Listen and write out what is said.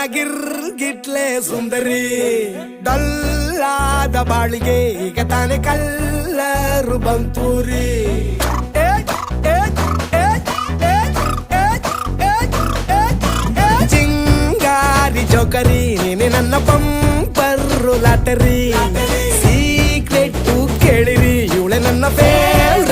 ಗಿಟ್ಲೆ ಸುಂದರಿ ಡಲ್ಲಾದ ಬಾಳಿಗೆ ಈಗ ತಾನೆ ಕಲ್ಲರು ಬಂತೂರಿ ಚಿಂಗಾರಿ ಜೋಕರಿ ನೀನೆ ನನ್ನ ಬಂಪರು ಲಾಟರಿ ಸೀಕ್ರೆಟ್ ಕೇಳಿರಿ ಇವಳೆ ನನ್ನ